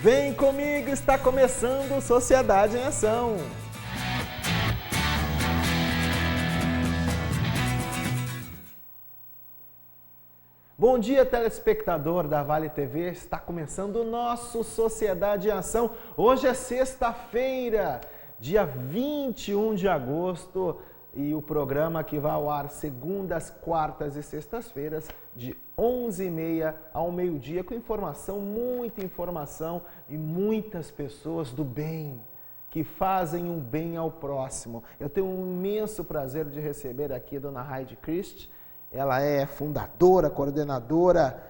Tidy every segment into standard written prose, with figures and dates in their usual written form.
Vem comigo, está começando Sociedade em Ação. Bom dia, telespectador da Vale TV. Está começando o nosso Sociedade em Ação. Hoje é sexta-feira, dia 21 de agosto, e o programa que vai ao ar segundas, quartas e sextas-feiras, de 11h30 ao meio-dia, com informação, muita informação e muitas pessoas do bem, que fazem um bem ao próximo. Eu tenho um imenso prazer de receber aqui a dona Heide Christ. Ela é fundadora, coordenadora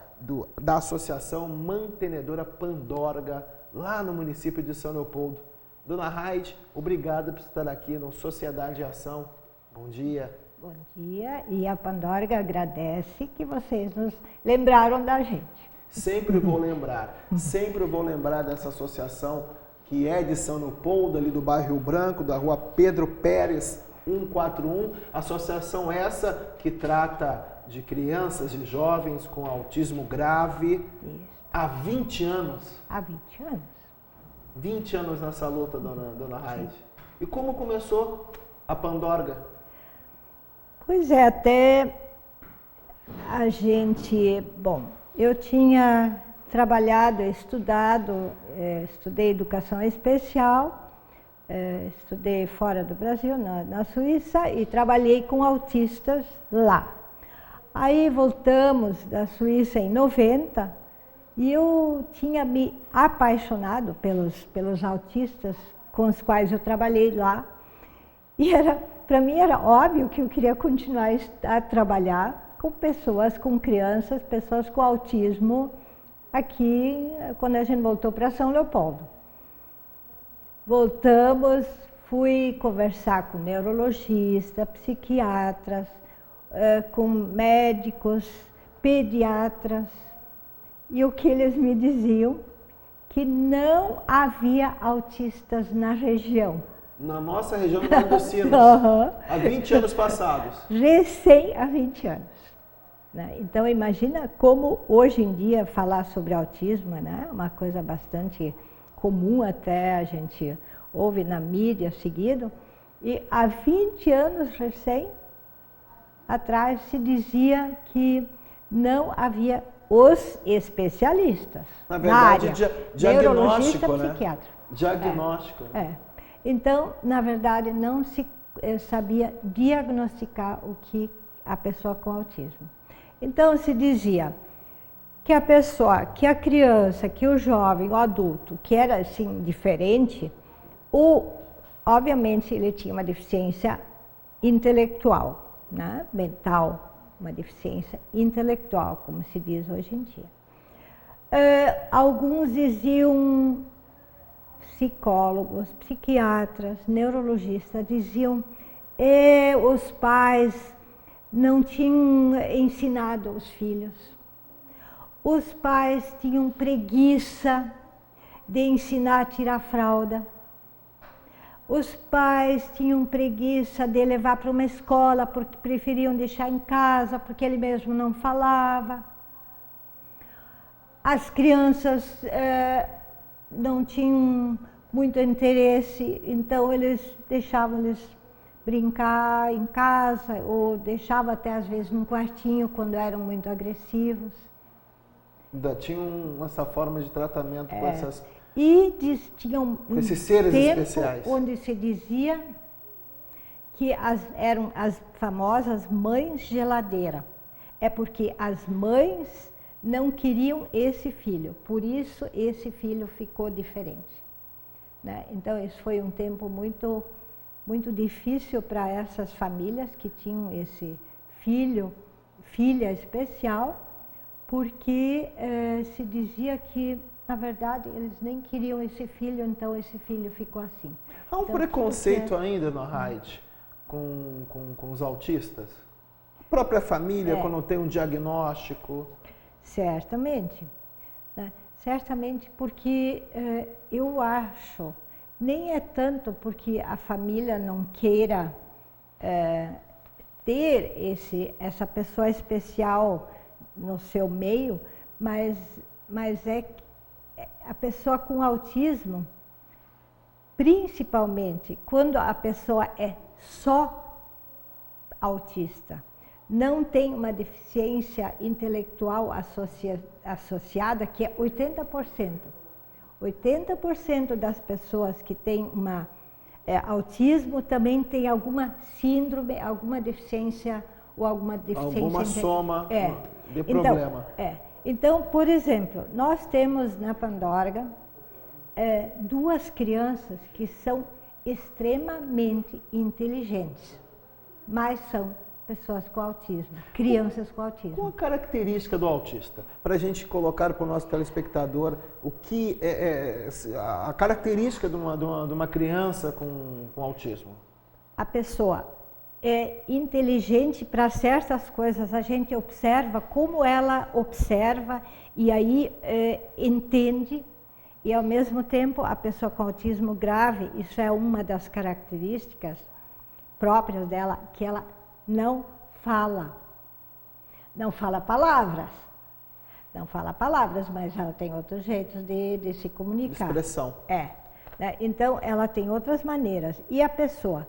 da Associação Mantenedora Pandorga, lá no município de São Leopoldo. Dona Heide, obrigada por estar aqui no Sociedade em Ação. Bom dia. Bom dia, e a Pandorga agradece que vocês nos lembraram da gente. Sempre vou lembrar dessa associação que é de São Leopoldo, ali do bairro Rio Branco, da rua Pedro Pérez 141. Associação essa que trata de crianças e jovens com autismo grave. Isso. Há 20 anos. Há 20 anos. 20 anos nessa luta, dona Heide. E como começou a Pandorga? Pois é, até a gente... Bom, eu tinha trabalhado, estudado, estudei educação especial, estudei fora do Brasil, na Suíça, e trabalhei com autistas lá. Aí voltamos da Suíça em 90 e eu tinha me apaixonado pelos autistas com os quais eu trabalhei lá. E para mim era óbvio que eu queria continuar a trabalhar com pessoas, com crianças, pessoas com autismo, aqui quando a gente voltou para São Leopoldo. Voltamos, fui conversar com neurologistas, psiquiatras, com médicos, pediatras, e o que eles me diziam? Que não havia autistas na região. Na nossa região do Vale dos Sinos, há 20 anos passados. Há 20 anos. Né? Então, imagina como hoje em dia falar sobre autismo, né? Uma coisa bastante comum, até a gente ouve na mídia seguido. E há 20 anos recém atrás se dizia que não havia os especialistas. Na verdade, na área, diagnóstico, neurologista, né? Psiquiatra. Diagnóstico. Então, na verdade, não se sabia diagnosticar o que a pessoa com autismo. Então, se dizia que a pessoa, que a criança, que o jovem, o adulto, que era assim diferente, obviamente ele tinha uma deficiência intelectual, né? Mental, uma deficiência intelectual, como se diz hoje em dia. Alguns diziam, psicólogos, psiquiatras, neurologistas, diziam que os pais não tinham ensinado os filhos. Os pais tinham preguiça de ensinar a tirar fralda. Os pais tinham preguiça de levar para uma escola porque preferiam deixar em casa, porque ele mesmo não falava. As crianças não tinham muito interesse, então eles deixavam eles brincar em casa, ou deixavam até às vezes num quartinho quando eram muito agressivos. Tinham essa forma de tratamento com essas... E tinham esses seres tempo especiais, onde se dizia que eram as famosas mães geladeira. É porque as mães não queriam esse filho, por isso esse filho ficou diferente. Né? Então, isso foi um tempo muito, muito difícil para essas famílias que tinham esse filha especial, porque se dizia que, na verdade, eles nem queriam esse filho, então esse filho ficou assim. Há um então, preconceito ainda, dona Heide, com os autistas? A própria família, quando tem um diagnóstico? Certamente. Né? Certamente porque eu acho, nem é tanto porque a família não queira ter essa pessoa especial no seu meio, mas é a pessoa com autismo, principalmente quando a pessoa é só autista, não tem uma deficiência intelectual associada, que é 80%. 80% das pessoas que têm autismo também tem alguma síndrome, alguma deficiência ou alguma deficiência. Alguma soma de problema. Então, por exemplo, nós temos na Pandorga 2 crianças que são extremamente inteligentes, mas são pessoas com autismo, crianças com autismo. Qual a característica do autista? Para a gente colocar para o nosso telespectador o que a característica de uma criança com autismo. A pessoa é inteligente para certas coisas, a gente observa como ela observa e aí entende, e ao mesmo tempo a pessoa com autismo grave, isso é uma das características próprias dela, que ela não fala palavras, mas ela tem outros jeitos de se comunicar. Expressão. Né? Então, ela tem outras maneiras. E a pessoa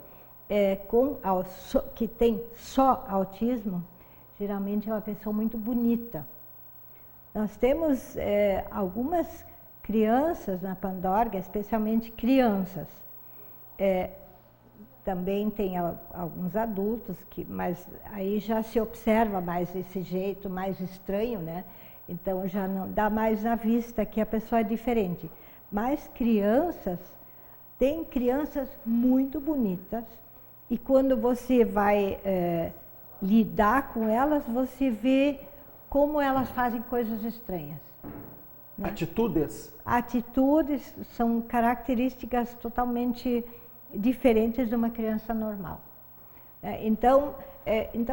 que tem só autismo, geralmente é uma pessoa muito bonita. Nós temos algumas crianças na Pandorga, especialmente crianças. Também tem alguns adultos, mas aí já se observa mais esse jeito mais estranho, né? Então já não dá mais na vista que a pessoa é diferente. Mas tem crianças muito bonitas, e quando você vai lidar com elas, você vê como elas fazem coisas estranhas. Né? Atitudes são características totalmente diferentes de uma criança normal. Então,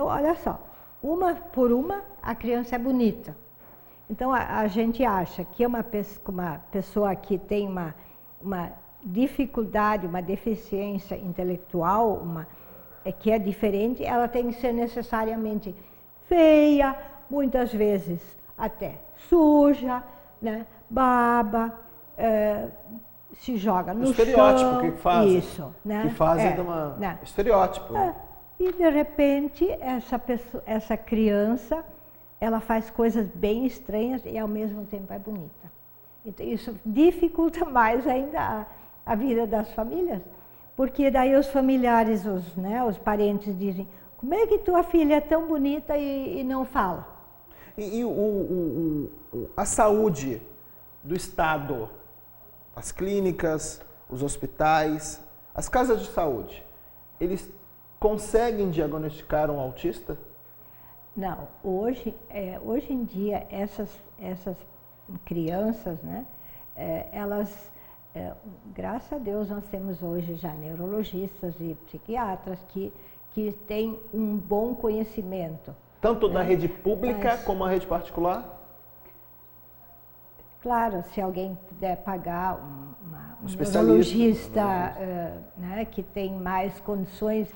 olha só, uma por uma, a criança é bonita. Então, a gente acha que uma pessoa que tem uma dificuldade, uma deficiência intelectual, que é diferente, ela tem que ser necessariamente feia, muitas vezes até suja, né, baba, se joga no estereótipo chão. Que fazem. Isso, né? Que fazem estereótipo. E de repente, essa criança, ela faz coisas bem estranhas e ao mesmo tempo é bonita. Então, isso dificulta mais ainda a vida das famílias, porque daí os familiares, os parentes dizem: como é que tua filha é tão bonita e não fala? E a saúde do Estado, as clínicas, os hospitais, as casas de saúde, eles conseguem diagnosticar um autista? Não, hoje em dia essas crianças, né, elas, graças a Deus, nós temos hoje já neurologistas e psiquiatras que têm um bom conhecimento. Tanto da rede pública como a rede particular? Claro, se alguém puder pagar um neurologista, né, que tem mais condições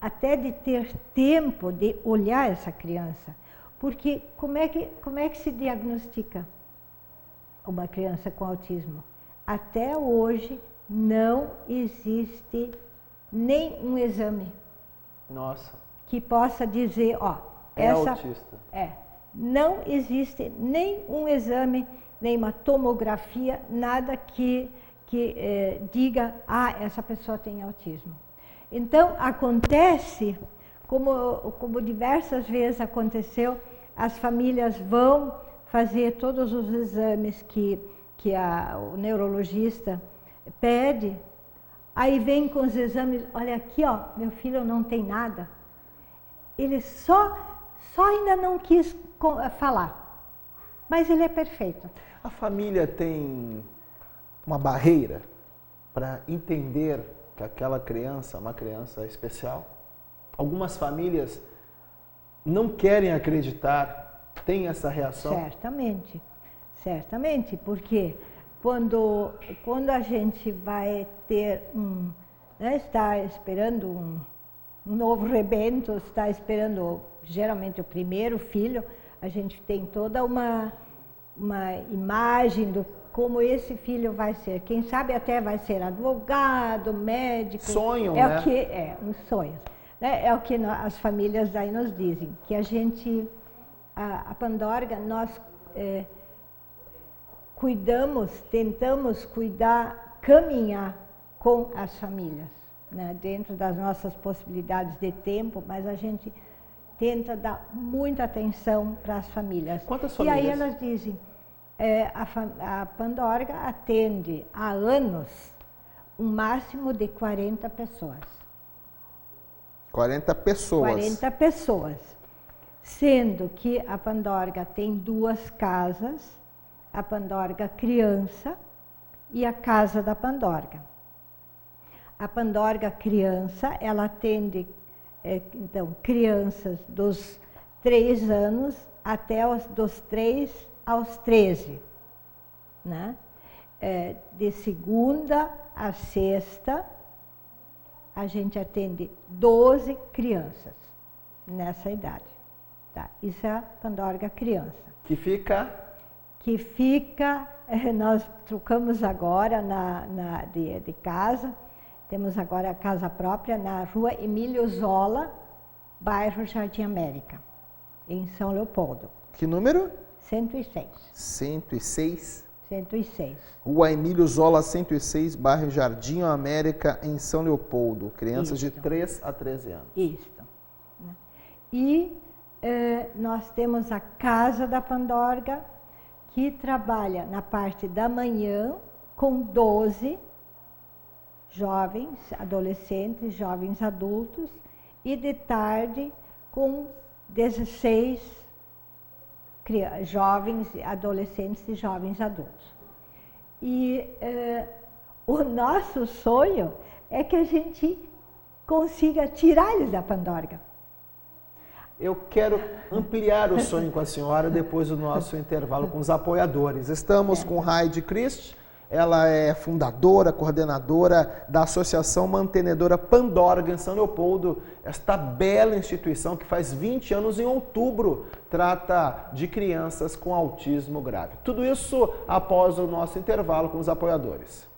até de ter tempo de olhar essa criança. Porque como é que se diagnostica uma criança com autismo? Até hoje não existe nenhum exame. Nossa. Que possa dizer, autista. Não existe nenhum exame, nenhuma tomografia, nada que diga, essa pessoa tem autismo. Então, acontece, como diversas vezes aconteceu, as famílias vão fazer todos os exames que o neurologista pede, aí vem com os exames: olha aqui, meu filho não tem nada. Ele só ainda não quis falar, mas ele é perfeito. A família tem uma barreira para entender que aquela criança é uma criança especial? Algumas famílias não querem acreditar, têm essa reação? Certamente, porque quando a gente vai ter está esperando um novo rebento, está esperando geralmente o primeiro filho, a gente tem toda uma imagem do como esse filho vai ser. Quem sabe até vai ser advogado, médico. Sonham, né? Os sonhos. É o que as famílias aí nos dizem, que a gente, a Pandorga, nós tentamos cuidar, caminhar com as famílias, né? Dentro das nossas possibilidades de tempo, mas a gente tenta dar muita atenção para as famílias. Quantas famílias? E aí elas dizem, a Pandorga atende há anos um máximo de 40 pessoas. 40 pessoas. 40 pessoas. Sendo que a Pandorga tem 2 casas, a Pandorga Criança e a Casa da Pandorga. A Pandorga Criança, ela atende, então, crianças dos 3 anos até dos 3 aos 13, né? De segunda a sexta, a gente atende 12 crianças nessa idade. Tá? Isso é a Pandorga Criança. Que fica, nós trocamos agora de casa, temos agora a casa própria na rua Emílio Zola, bairro Jardim América, em São Leopoldo. Que número? 106. 106? 106. Rua Emílio Zola, 106, bairro Jardim América, em São Leopoldo. Crianças de 3 a 13 anos. Isso. E nós temos a Casa da Pandorga, que trabalha na parte da manhã com 12 jovens, adolescentes, jovens adultos, e de tarde com 16 jovens, adolescentes e jovens adultos. E o nosso sonho é que a gente consiga tirar eles da Pandorga. Eu quero ampliar o sonho com a senhora depois do nosso intervalo com os apoiadores. Estamos com Heidi Christ, ela é fundadora, coordenadora da Associação Mantenedora Pandorga em São Leopoldo, esta bela instituição que faz 20 anos em outubro trata de crianças com autismo grave. Tudo isso após o nosso intervalo com os apoiadores.